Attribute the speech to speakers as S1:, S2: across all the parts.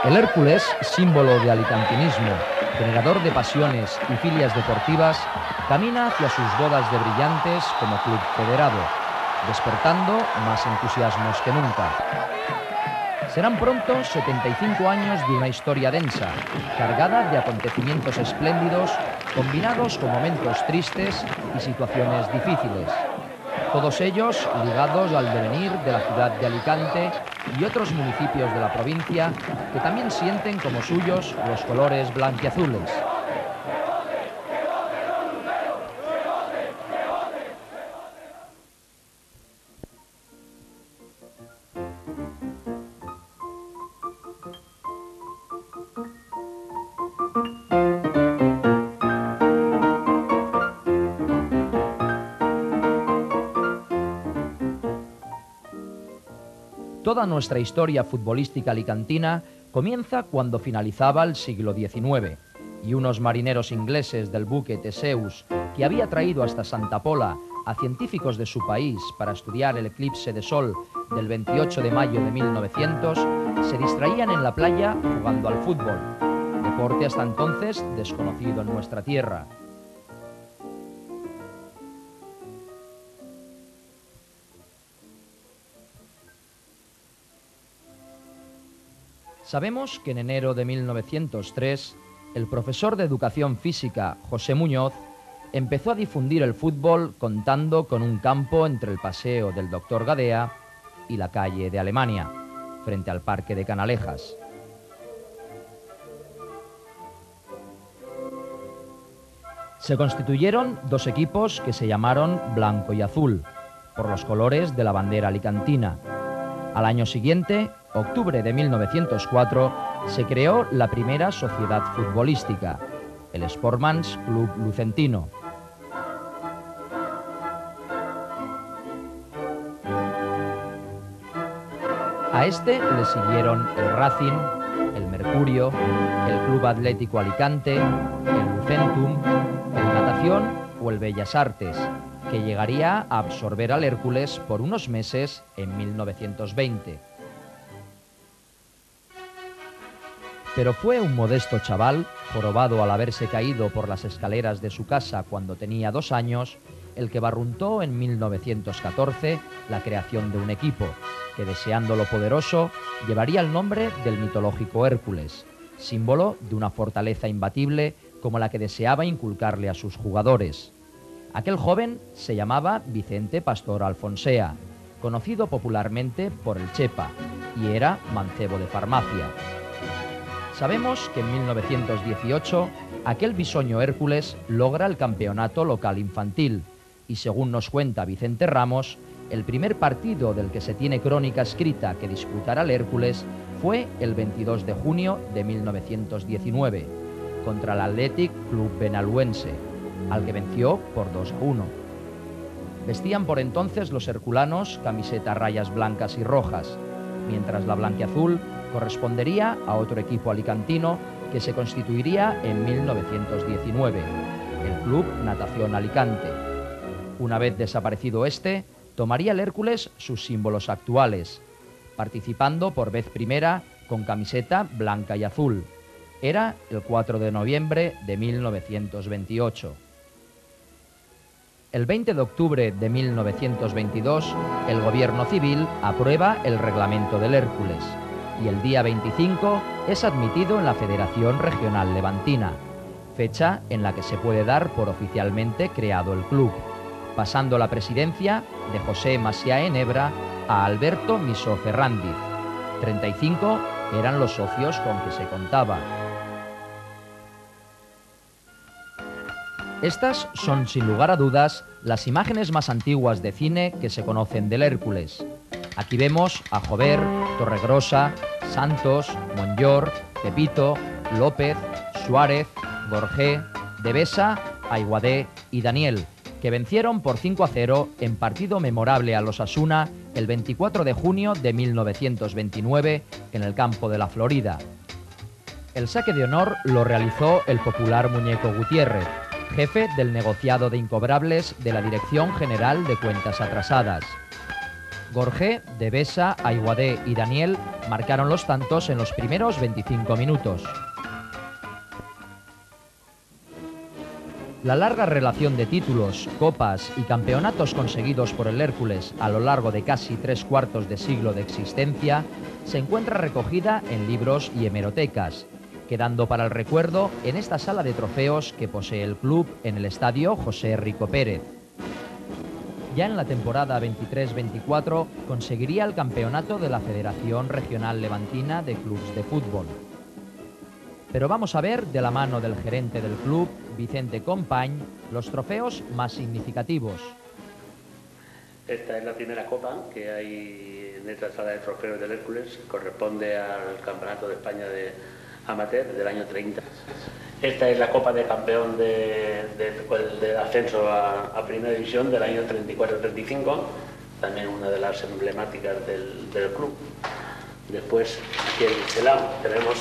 S1: El Hércules, símbolo de alicantinismo, generador de pasiones y filias deportivas, camina hacia sus bodas de brillantes como club federado, despertando más entusiasmos que nunca. Serán pronto 75 años de una historia densa, cargada de acontecimientos espléndidos, combinados con momentos tristes y situaciones difíciles. Todos ellos ligados al devenir de la ciudad de Alicante y otros municipios de la provincia que también sienten como suyos los colores blanquiazules. Toda nuestra historia futbolística alicantina comienza cuando finalizaba el siglo XIX y unos marineros ingleses del buque Theseus, que había traído hasta Santa Pola a científicos de su país para estudiar el eclipse de sol del 28 de mayo de 1900, se distraían en la playa jugando al fútbol, deporte hasta entonces desconocido en nuestra tierra. Sabemos que en enero de 1903, el profesor de Educación Física, José Muñoz, empezó a difundir el fútbol contando con un campo entre el Paseo del Doctor Gadea y la calle de Alemania, frente al Parque de Canalejas. Se constituyeron dos equipos que se llamaron Blanco y Azul, por los colores de la bandera alicantina. Al año siguiente, octubre de 1904, se creó la primera sociedad futbolística, el Sportmans Club Lucentino. A este le siguieron el Racing, el Mercurio, el Club Atlético Alicante, el Lucentum, el Natación o el Bellas Artes, que llegaría a absorber al Hércules por unos meses en 1920. Pero fue un modesto chaval, jorobado al haberse caído por las escaleras de su casa cuando tenía 2 años, el que barruntó en 1914 la creación de un equipo, que deseando lo poderoso, llevaría el nombre del mitológico Hércules, símbolo de una fortaleza imbatible como la que deseaba inculcarle a sus jugadores. Aquel joven se llamaba Vicente Pastor Alfonsea, conocido popularmente por el Chepa, y era mancebo de farmacia. Sabemos que en 1918 aquel bisoño Hércules logra el campeonato local infantil y, según nos cuenta Vicente Ramos, el primer partido del que se tiene crónica escrita que disputara el Hércules fue el 22 de junio de 1919 contra el Athletic Club Benaluense, al que venció por 2-1. Vestían por entonces los herculanos camisetas rayas blancas y rojas, mientras la blanquiazul correspondería a otro equipo alicantino que se constituiría en 1919, el Club Natación Alicante. Una vez desaparecido este, tomaría el Hércules sus símbolos actuales, participando por vez primera con camiseta blanca y azul. Era el 4 de noviembre de 1928. El 20 de octubre de 1922, el gobierno civil aprueba el reglamento del Hércules y el día 25 es admitido en la Federación Regional Levantina, fecha en la que se puede dar por oficialmente creado el club, pasando la presidencia de José Macià Enebra a Alberto Misó Ferrandiz. 35 eran los socios con que se contaba. Estas son, sin lugar a dudas, las imágenes más antiguas de cine que se conocen del Hércules. Aquí vemos a Jover, Torregrosa, Santos, Monllor, Pepito, López, Suárez, Gorgé, Devesa, Aiguadé y Daniel, que vencieron por 5-0 en partido memorable al Osasuna el 24 de junio de 1929 en el campo de la Florida. El saque de honor lo realizó el popular Muñeco Gutiérrez, jefe del negociado de incobrables de la Dirección General de Cuentas Atrasadas. Gorgé, Devesa, Aiguadé y Daniel marcaron los tantos en los primeros 25 minutos. La larga relación de títulos, copas y campeonatos conseguidos por el Hércules a lo largo de casi 3/4 de siglo de existencia se encuentra recogida en libros y hemerotecas, quedando para el recuerdo en esta sala de trofeos que posee el club en el estadio José Rico Pérez. Ya en la temporada 23-24 conseguiría el campeonato de la Federación Regional Levantina de Clubs de Fútbol. Pero vamos a ver, de la mano del gerente del club, Vicente Company, los trofeos más significativos.
S2: Esta es la primera copa que hay en esta sala de trofeos del Hércules, corresponde al Campeonato de España de Amateur del año 30. Esta es la copa de campeón del ascenso a Primera División del año 34-35, también una de las emblemáticas del club. Después, aquí en este lado tenemos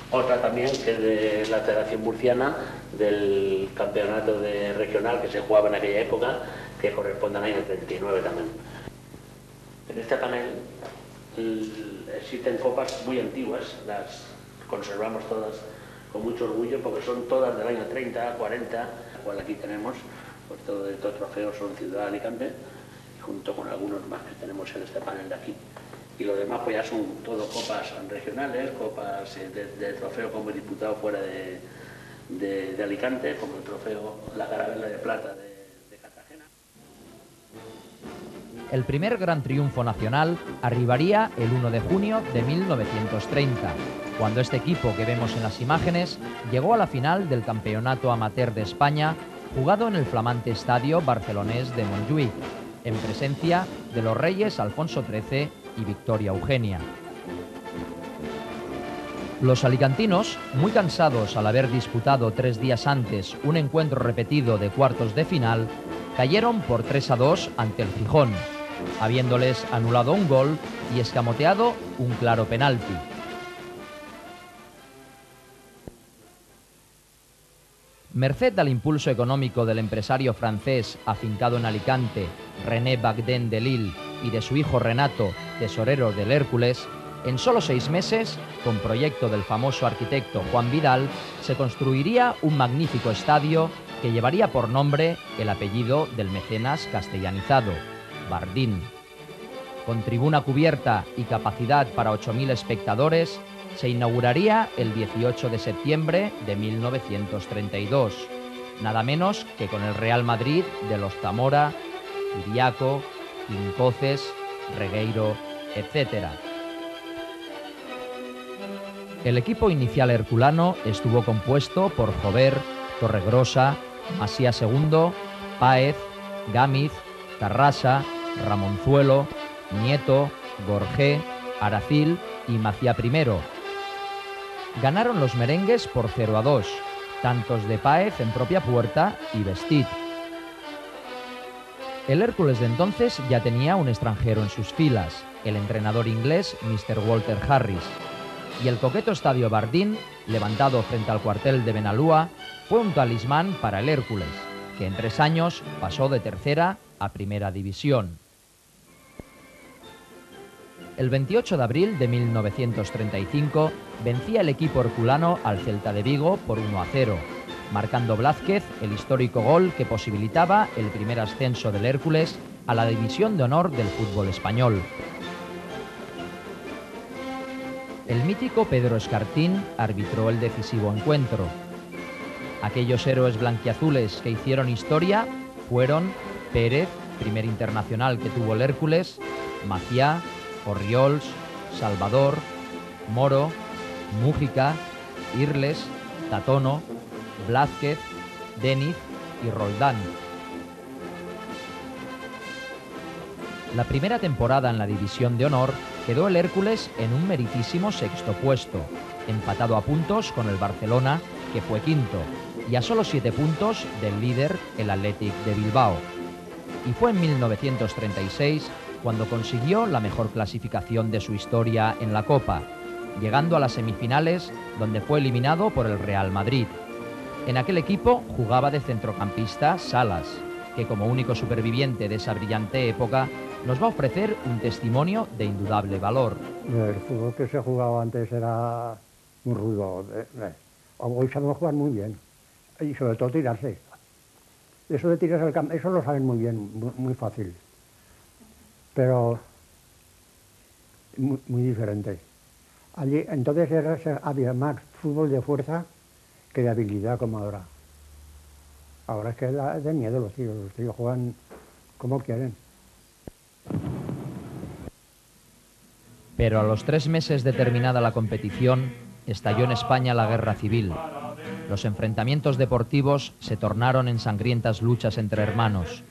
S2: otra también, que es de la Federación Murciana, del campeonato regional que se jugaba en aquella época, que corresponde al año 39 también. En este panel existen copas muy antiguas, las conservamos todas con mucho orgullo porque son todas del año 30, 40, cual aquí tenemos, pues todos estos trofeos son Ciudad de Alicante, junto con algunos más que tenemos en este panel de aquí. Y lo demás pues ya son todo copas regionales, copas de trofeo como diputado fuera de Alicante, como el trofeo La Carabela de Plata de Cartagena.
S1: El primer gran triunfo nacional arribaría el 1 de junio de 1930, cuando este equipo que vemos en las imágenes llegó a la final del Campeonato Amateur de España, jugado en el flamante estadio barcelonés de Montjuïc, en presencia de los reyes Alfonso XIII y Victoria Eugenia. Los alicantinos, muy cansados al haber disputado 3 días antes un encuentro repetido de cuartos de final, cayeron por 3-2 ante el Gijón, habiéndoles anulado un gol y escamoteado un claro penalti. Merced al impulso económico del empresario francés afincado en Alicante, René Bagden de Lille, y de su hijo Renato, tesorero del Hércules, en solo 6 meses, con proyecto del famoso arquitecto Juan Vidal, se construiría un magnífico estadio que llevaría por nombre el apellido del mecenas castellanizado, Bardín. Con tribuna cubierta y capacidad para 8.000 espectadores, se inauguraría el 18 de septiembre de 1932, nada menos que con el Real Madrid de los Zamora, Iriaco, Quincoces, Regueiro, etc. El equipo inicial herculano estuvo compuesto por Jover, Torregrosa, Masías II, Páez, Gámiz, Tarrasa, Ramonzuelo, Nieto, Gorgé, Aracil y Macía I. Ganaron los merengues por 0-2, tantos de Páez en propia puerta y Vestit. El Hércules de entonces ya tenía un extranjero en sus filas, el entrenador inglés Mr. Walter Harris, y el coqueto estadio Bardín, levantado frente al cuartel de Benalúa, fue un talismán para el Hércules, que en 3 años pasó de tercera a primera división. El 28 de abril de 1935 vencía el equipo herculano al Celta de Vigo por 1-0, marcando Blázquez el histórico gol que posibilitaba el primer ascenso del Hércules a la División de Honor del fútbol español. El mítico Pedro Escartín arbitró el decisivo encuentro. Aquellos héroes blanquiazules que hicieron historia fueron Pérez, primer internacional que tuvo el Hércules, Maciá, Orriols, Salvador, Moro, Mújica, Irles, Tatono, Blázquez, Deniz y Roldán. La primera temporada en la División de Honor quedó el Hércules en un meritísimo 6º puesto, empatado a puntos con el Barcelona, que fue 5º, y a solo 7 puntos del líder, el Athletic de Bilbao. Y fue en 1936 cuando consiguió la mejor clasificación de su historia en la Copa, llegando a las semifinales, donde fue eliminado por el Real Madrid. En aquel equipo jugaba de centrocampista Salas, que como único superviviente de esa brillante época nos va a ofrecer un testimonio de indudable valor.
S3: El fútbol que se jugaba antes era muy rudo. Hoy sabemos jugar muy bien. Y sobre todo tirarse. Eso de tirarse al campo, eso lo saben muy bien, muy fácil. Pero muy diferente. Allí, entonces había más fútbol de fuerza que de habilidad como ahora. Ahora es que es de miedo los tíos juegan como quieren.
S1: Pero a los 3 meses de terminada la competición, estalló en España la guerra civil. Los enfrentamientos deportivos se tornaron en sangrientas luchas entre hermanos,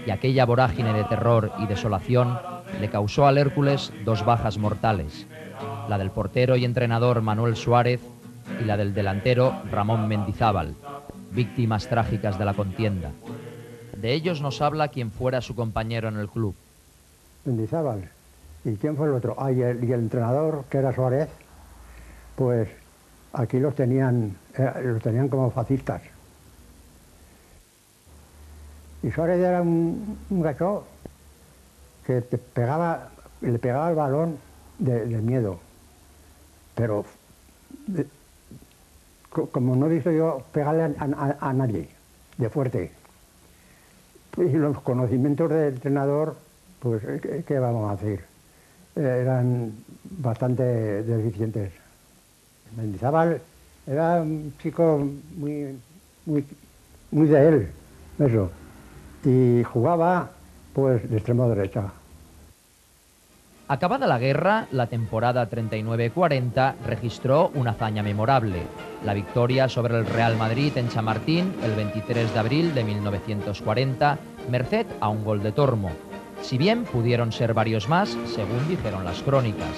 S1: y aquella vorágine de terror y desolación le causó al Hércules 2 bajas mortales, la del portero y entrenador Manuel Suárez y la del delantero Ramón Mendizábal, víctimas trágicas de la contienda. De ellos nos habla quien fuera su compañero en el club.
S3: Mendizábal. ¿Y quién fue el otro? Y el entrenador, que era Suárez, pues aquí los tenían como fascistas. Y Suárez era un gacho que le pegaba el balón de miedo. Pero como no he visto yo pegarle a nadie, de fuerte. Y los conocimientos del entrenador, pues, ¿qué vamos a decir? Eran bastante deficientes. Mendizábal era un chico muy de él, eso. Y jugaba, pues, de extremo derecha.
S1: Acabada la guerra, la temporada 39-40 registró una hazaña memorable, la victoria sobre el Real Madrid en Chamartín el 23 de abril de 1940, merced a un gol de Tormo. Si bien pudieron ser varios más, según dijeron las crónicas.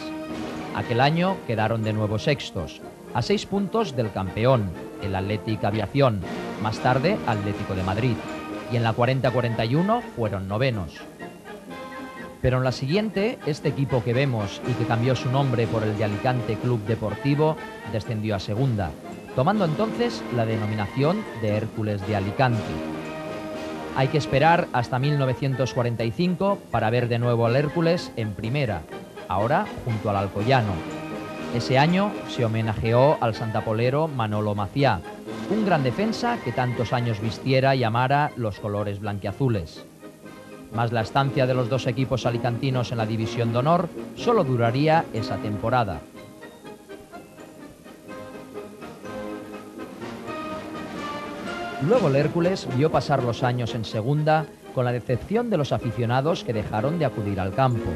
S1: Aquel año quedaron de nuevo sextos, a 6 puntos del campeón, el Athletic Aviación, más tarde Atlético de Madrid, y en la 40-41 fueron novenos. Pero en la siguiente, este equipo que vemos y que cambió su nombre por el de Alicante Club Deportivo, descendió a segunda, tomando entonces la denominación de Hércules de Alicante. Hay que esperar hasta 1945 para ver de nuevo al Hércules en primera, ahora junto al Alcoyano. Ese año se homenajeó al santapolero Manolo Maciá, un gran defensa que tantos años vistiera y amara los colores blanquiazules. Mas la estancia de los 2 equipos alicantinos en la División de Honor solo duraría esa temporada. Luego el Hércules vio pasar los años en segunda con la decepción de los aficionados que dejaron de acudir al campo,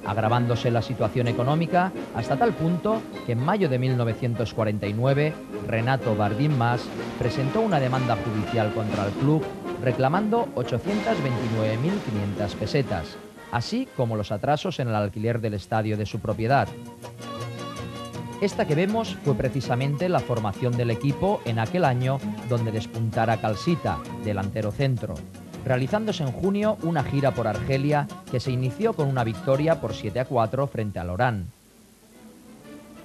S1: agravándose la situación económica hasta tal punto que en mayo de 1949 Renato Bardín Mas presentó una demanda judicial contra el club reclamando 829.500 pesetas, así como los atrasos en el alquiler del estadio de su propiedad. Esta que vemos fue precisamente la formación del equipo en aquel año donde despuntara Calsita, delantero centro, realizándose en junio una gira por Argelia que se inició con una victoria por 7-4 frente al Orán.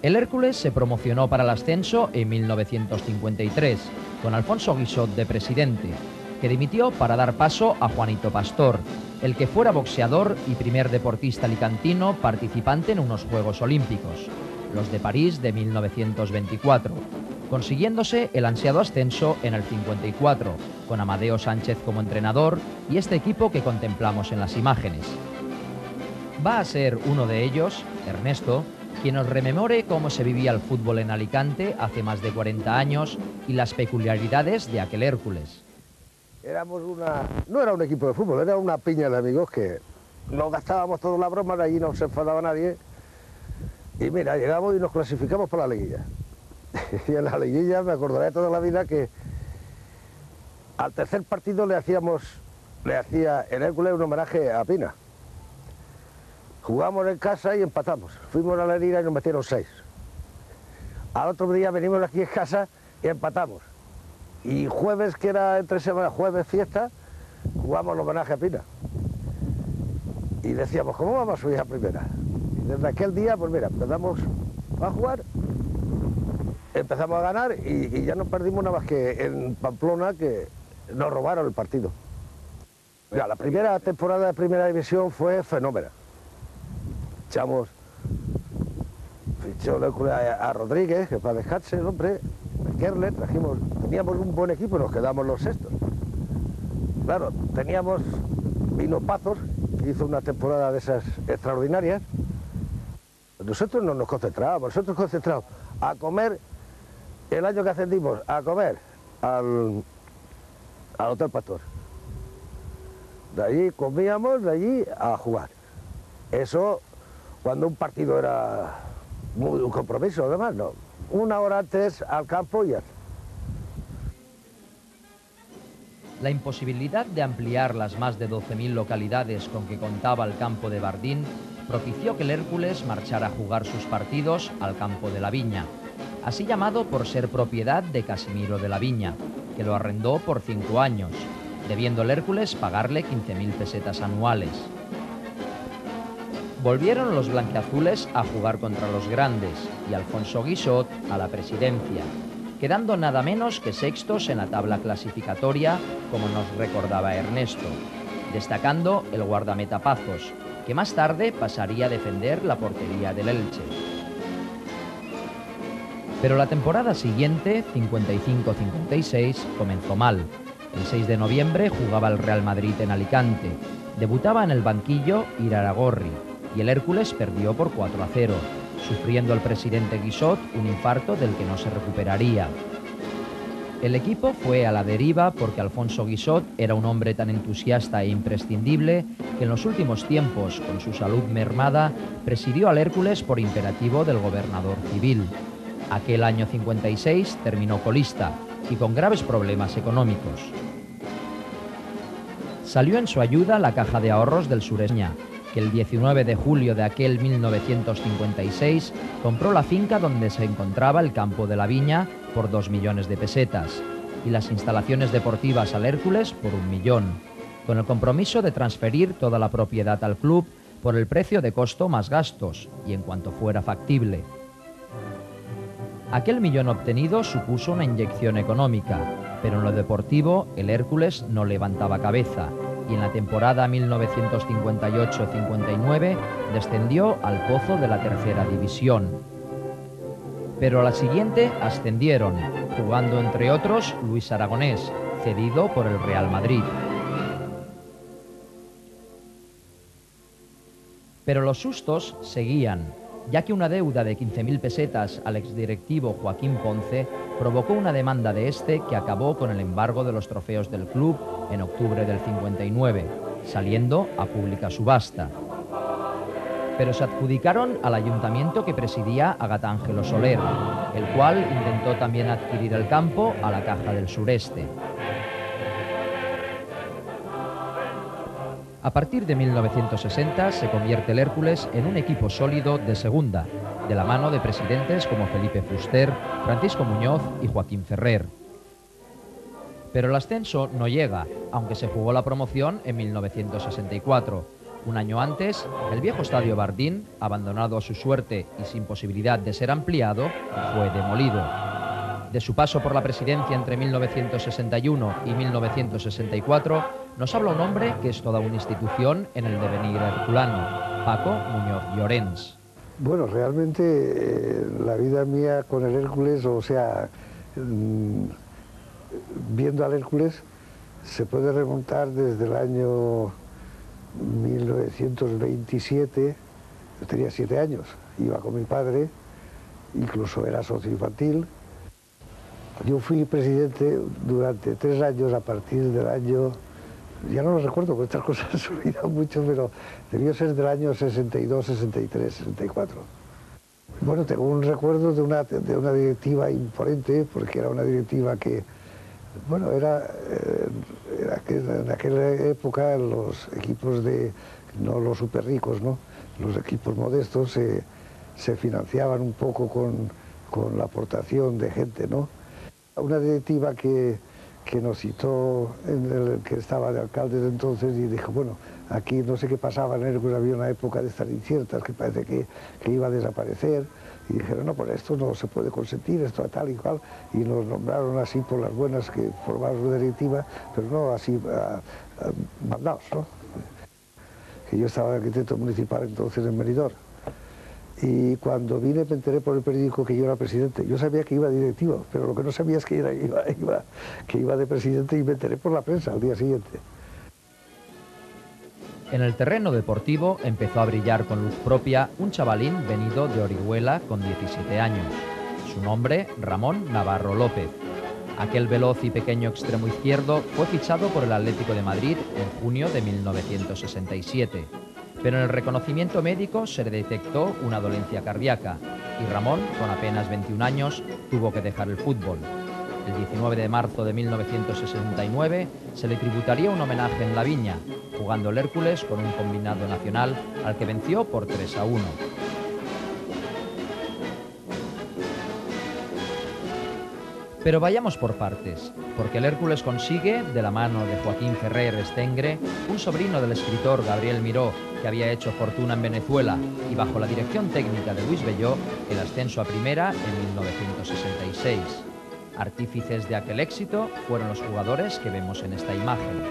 S1: El Hércules se promocionó para el ascenso en 1953, con Alfonso Guissot de presidente, que dimitió para dar paso a Juanito Pastor, el que fuera boxeador y primer deportista alicantino participante en unos Juegos Olímpicos, los de París de 1924, consiguiéndose el ansiado ascenso en el 54, con Amadeo Sánchez como entrenador y este equipo que contemplamos en las imágenes. Va a ser uno de ellos, Ernesto, quien nos rememore cómo se vivía el fútbol en Alicante hace más de 40 años y las peculiaridades de aquel Hércules.
S4: No era un equipo de fútbol, era una piña de amigos que nos gastábamos todas las bromas, allí no se enfadaba nadie. Y mira, llegamos y nos clasificamos para la liguilla. Y en la liguilla me acordaré de toda la vida que al tercer partido le hacía el Hércules un homenaje a Pina. Jugamos en casa y empatamos. Fuimos a la liga y nos metieron 6. Al otro día venimos aquí en casa y empatamos. Y jueves, que era entre semanas, jueves fiesta, jugamos el homenaje a Pina. Y decíamos, ¿cómo vamos a subir a primera? Y desde aquel día, pues mira, empezamos a jugar, empezamos a ganar y ya no perdimos nada más que en Pamplona, que nos robaron el partido. Ya, la primera temporada de Primera División fue fenómena. Fichó el Hércules a Rodríguez, que para descansar el hombre, a Kerler, teníamos un buen equipo y nos quedamos los sextos. Claro, vino Pazos, que hizo una temporada de esas extraordinarias. Nosotros no nos concentrábamos, a comer, el año que ascendimos, a comer al Hotel Pastor. De allí comíamos, de allí a jugar. Eso cuando un partido era un compromiso, además, no. Una hora antes al campo y ya.
S1: La imposibilidad de ampliar las más de 12.000 localidades con que contaba el campo de Bardín propició que el Hércules marchara a jugar sus partidos al campo de la Viña, así llamado por ser propiedad de Casimiro de la Viña, que lo arrendó por 5 años, debiendo el Hércules pagarle 15.000 pesetas anuales. Volvieron los blanquiazules a jugar contra los grandes y Alfonso Guixot a la presidencia, quedando nada menos que sextos en la tabla clasificatoria, como nos recordaba Ernesto, destacando el guardameta Pazos, que más tarde pasaría a defender la portería del Elche. Pero la temporada siguiente, 55-56, comenzó mal. El 6 de noviembre jugaba el Real Madrid en Alicante, debutaba en el banquillo Iraragorri, y el Hércules perdió por 4-0, sufriendo el presidente Guixot un infarto del que no se recuperaría. El equipo fue a la deriva porque Alfonso Guixot era un hombre tan entusiasta e imprescindible que en los últimos tiempos, con su salud mermada, presidió al Hércules por imperativo del gobernador civil. Aquel año 56 terminó colista y con graves problemas económicos. Salió en su ayuda la Caja de Ahorros del Sureste, que el 19 de julio de aquel 1956 compró la finca donde se encontraba el campo de la Viña por 2 millones de pesetas y las instalaciones deportivas al Hércules por 1 millón, con el compromiso de transferir toda la propiedad al club por el precio de costo más gastos y en cuanto fuera factible. Aquel millón obtenido supuso una inyección económica, pero en lo deportivo el Hércules no levantaba cabeza y en la temporada 1958-59 descendió al pozo de la tercera división. Pero a la siguiente ascendieron, jugando entre otros Luis Aragonés, cedido por el Real Madrid. Pero los sustos seguían, ya que una deuda de 15.000 pesetas al exdirectivo Joaquín Ponce provocó una demanda de este que acabó con el embargo de los trofeos del club en octubre del 59, saliendo a pública subasta. Pero se adjudicaron al ayuntamiento que presidía Agatángelo Soler, el cual intentó también adquirir el campo a la Caja del Sureste. A partir de 1960 se convierte el Hércules en un equipo sólido de segunda, de la mano de presidentes como Felipe Fuster, Francisco Muñoz y Joaquín Ferrer. Pero el ascenso no llega, aunque se jugó la promoción en 1964. Un año antes, el viejo estadio Bardín, abandonado a su suerte y sin posibilidad de ser ampliado, fue demolido. De su paso por la presidencia entre 1961 y 1964, nos habla un hombre que es toda una institución en el devenir herculano, Paco Muñoz Llorens.
S5: Bueno, realmente la vida mía con el Hércules, o sea, viendo al Hércules, se puede remontar desde el año 1927, yo tenía 7 años, iba con mi padre, incluso era socio infantil. Yo fui presidente durante 3 años a partir del año, ya no lo recuerdo, porque estas cosas se olvidan mucho, pero debió ser del año 62, 63, 64. Bueno, tengo un recuerdo de una directiva imponente, porque era una directiva que, bueno, era en aquella época los equipos no los súper ricos, ¿no? Los equipos modestos se financiaban un poco con la aportación de gente, ¿no? Una directiva que nos citó, que estaba de alcalde desde entonces, y dijo, bueno, aquí no sé qué pasaba en Hércules, había una época de estar inciertas, que parece que iba a desaparecer, Y dijeron, no, pues esto no se puede consentir, esto tal y cual, y nos nombraron así por las buenas que formaron su directiva, pero no así mandados, ¿no? Que yo estaba de arquitecto municipal entonces en Benidorm. Y cuando vine me enteré por el periódico que yo era presidente. Yo sabía que iba directivo, pero lo que no sabía es que iba de presidente, y me enteré por la prensa al día siguiente.
S1: En el terreno deportivo empezó a brillar con luz propia un chavalín venido de Orihuela con 17 años. Su nombre, Ramón Navarro López. Aquel veloz y pequeño extremo izquierdo fue fichado por el Atlético de Madrid en junio de 1967. Pero en el reconocimiento médico se le detectó una dolencia cardíaca y Ramón, con apenas 21 años, tuvo que dejar el fútbol. El 19 de marzo de 1969 se le tributaría un homenaje en La Viña, jugando el Hércules con un combinado nacional al que venció por 3-1. Pero vayamos por partes, porque el Hércules consigue, de la mano de Joaquín Ferrer Estengre, un sobrino del escritor Gabriel Miró, que había hecho fortuna en Venezuela, y bajo la dirección técnica de Luis Belló, el ascenso a primera en 1966. Artífices de aquel éxito fueron los jugadores que vemos en esta imagen.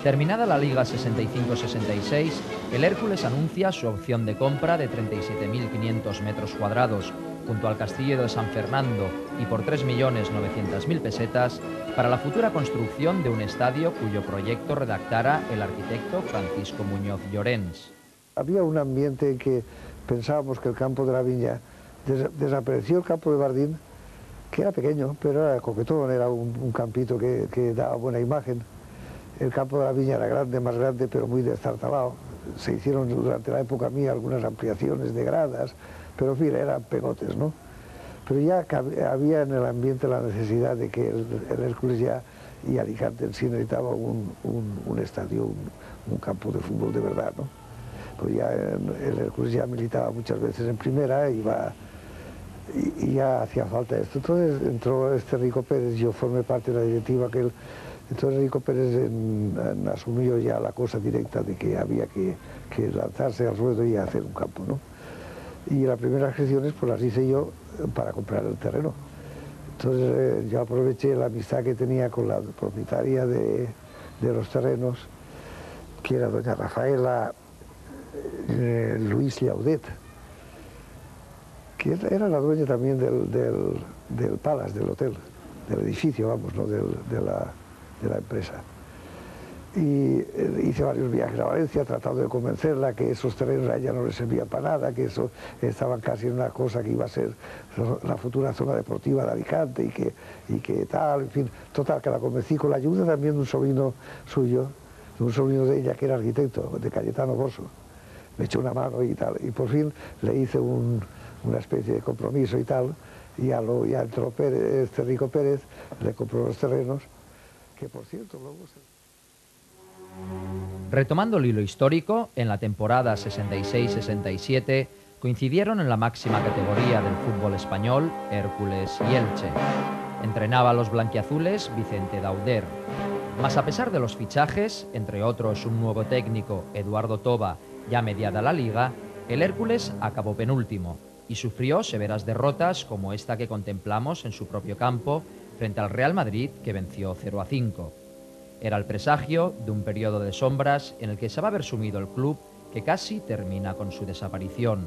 S1: Terminada la Liga 65-66, el Hércules anuncia su opción de compra de 37.500 metros cuadrados junto al castillo de San Fernando y por 3.900.000 pesetas para la futura construcción de un estadio cuyo proyecto redactara el arquitecto Francisco Muñoz Llorens.
S5: Había un ambiente en que pensábamos que el campo de la Viña desapareció, el campo de Bardín, que era pequeño, pero era coquetón, era un campito que daba buena imagen. El campo de la Viña era grande, más grande, pero muy destartalado. Se hicieron durante la época mía algunas ampliaciones de gradas, pero en fin, eran pegotes, ¿no? Pero ya había en el ambiente la necesidad de que el Hércules ya, y Alicante en sí, necesitaba un estadio, un campo de fútbol de verdad, ¿no? Pues ya el Hércules ya militaba muchas veces en primera y ya hacía falta esto. Entonces entró Rico Pérez, yo formé parte de la directiva que él. Entonces Rico Pérez asumió ya la cosa directa de que había que lanzarse al ruedo y hacer un campo, ¿no? Y las primeras gestiones pues las hice yo para comprar el terreno. Entonces yo aproveché la amistad que tenía con la propietaria de los terrenos, que era doña Rafaela Luis Llaudet, que era la dueña también del Palace, del hotel, del edificio, vamos, ¿no? de la empresa. Y hice varios viajes a Valencia tratando de convencerla que esos terrenos a ella no les servían para nada, que eso estaban casi en una cosa que iba a ser la futura zona deportiva de Alicante y que tal, en fin, total, que la convencí con la ayuda también de un sobrino suyo, de un sobrino de ella que era arquitecto, de Cayetano Bosso. Me echó una mano y tal, y por fin le hice una especie de compromiso y tal, y ya entró Rico Pérez, le compró los terrenos, que por cierto luego se...
S1: Retomando el hilo histórico, en la temporada 66-67 coincidieron en la máxima categoría del fútbol español Hércules y Elche. Entrenaba a los blanquiazules Vicente Dauder. Mas a pesar de los fichajes, entre otros un nuevo técnico, Eduardo Toba, ya mediada la liga, el Hércules acabó penúltimo y sufrió severas derrotas como esta que contemplamos en su propio campo frente al Real Madrid, que venció 0-5. Era el presagio de un periodo de sombras en el que se va a ver sumido el club, que casi termina con su desaparición.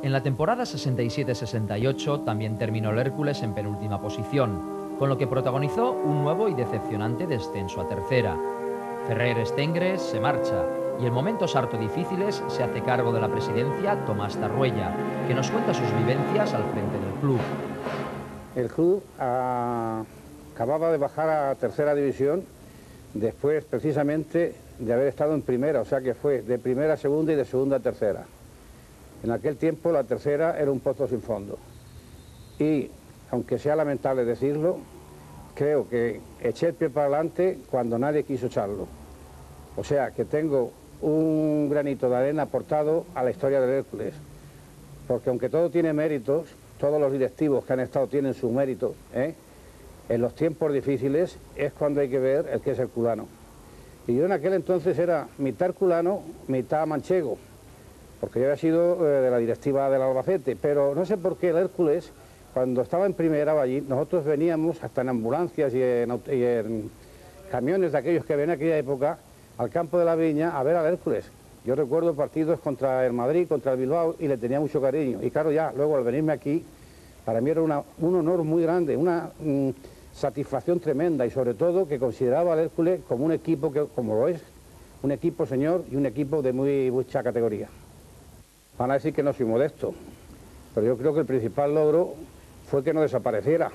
S1: En la temporada 67-68 también terminó el Hércules en penúltima posición, con lo que protagonizó un nuevo y decepcionante descenso a tercera. Ferrer Estengre se marcha y en momentos harto difíciles se hace cargo de la presidencia Tomás Tarruella, que nos cuenta sus vivencias al frente del club.
S6: El club acababa de bajar a tercera división después precisamente de haber estado en primera, o sea que fue de primera a segunda y de segunda a tercera. En aquel tiempo la tercera era un pozo sin fondo y, aunque sea lamentable decirlo, creo que eché el pie para adelante cuando nadie quiso echarlo. O sea que tengo un granito de arena aportado a la historia del Hércules, porque aunque todo tiene méritos, todos los directivos que han estado tienen sus méritos, en los tiempos difíciles es cuando hay que ver el que es herculano. Y yo en aquel entonces era mitad herculano, mitad manchego, porque yo había sido de la directiva del Albacete, pero no sé por qué el Hércules, cuando estaba en primera allí, nosotros veníamos hasta en ambulancias y en camiones de aquellos que venían en aquella época al campo de la Viña a ver al Hércules. Yo recuerdo partidos contra el Madrid, contra el Bilbao, y le tenía mucho cariño. Y claro, ya luego al venirme aquí, para mí era un honor muy grande, una satisfacción tremenda, y sobre todo que consideraba al Hércules como un equipo, como lo es, un equipo señor y un equipo de muy mucha categoría. Van a decir que no soy modesto, pero yo creo que el principal logro fue que no desapareciera,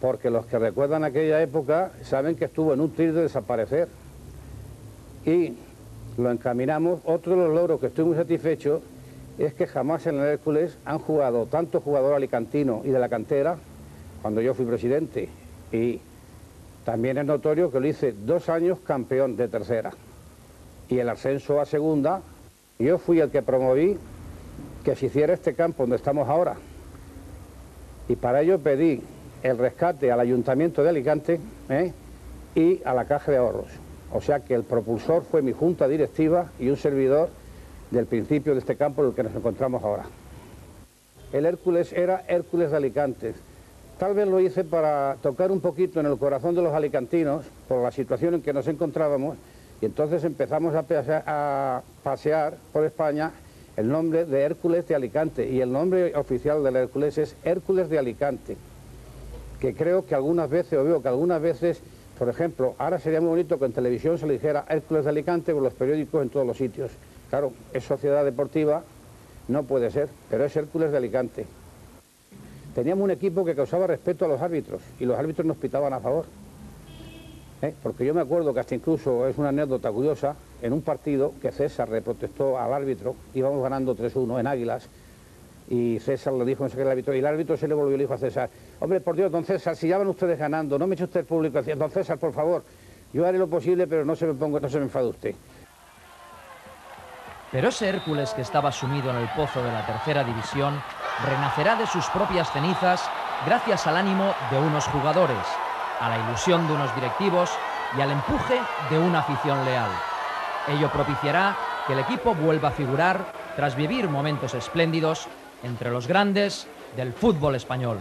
S6: porque los que recuerdan aquella época saben que estuvo en un tris de desaparecer, y lo encaminamos. Otro de los logros que estoy muy satisfecho es que jamás en el Hércules han jugado tanto jugador alicantino y de la cantera, cuando yo fui presidente, y también es notorio que lo hice 2 años campeón de tercera, y el ascenso a segunda, yo fui el que promoví que se hiciera este campo donde estamos ahora, y para ello pedí el rescate al Ayuntamiento de Alicante y a la Caja de Ahorros. O sea que el propulsor fue mi junta directiva y un servidor del principio de este campo en el que nos encontramos ahora. El Hércules era Hércules de Alicante. Tal vez lo hice para tocar un poquito en el corazón de los alicantinos por la situación en que nos encontrábamos, y entonces empezamos a pasear por España el nombre de Hércules de Alicante, y el nombre oficial del Hércules es Hércules de Alicante, que creo que algunas veces, o veo que algunas veces, por ejemplo, ahora sería muy bonito que en televisión se le dijera Hércules de Alicante por los periódicos en todos los sitios. Claro, es sociedad deportiva, no puede ser, pero es Hércules de Alicante. Teníamos un equipo que causaba respeto a los árbitros, y los árbitros nos pitaban a favor. Porque yo me acuerdo que hasta incluso, es una anécdota curiosa, en un partido que César le protestó al árbitro, íbamos ganando 3-1 en Águilas, y César le dijo al árbitro, y el árbitro se le volvió y le dijo a César: hombre, por Dios, don César, si ya van ustedes ganando, no me eche usted el público. Don César, por favor, yo haré lo posible, pero no se me enfade usted.
S1: Pero ese Hércules que estaba sumido en el pozo de la tercera división renacerá de sus propias cenizas gracias al ánimo de unos jugadores, a la ilusión de unos directivos y al empuje de una afición leal. Ello propiciará que el equipo vuelva a figurar tras vivir momentos espléndidos entre los grandes del fútbol español.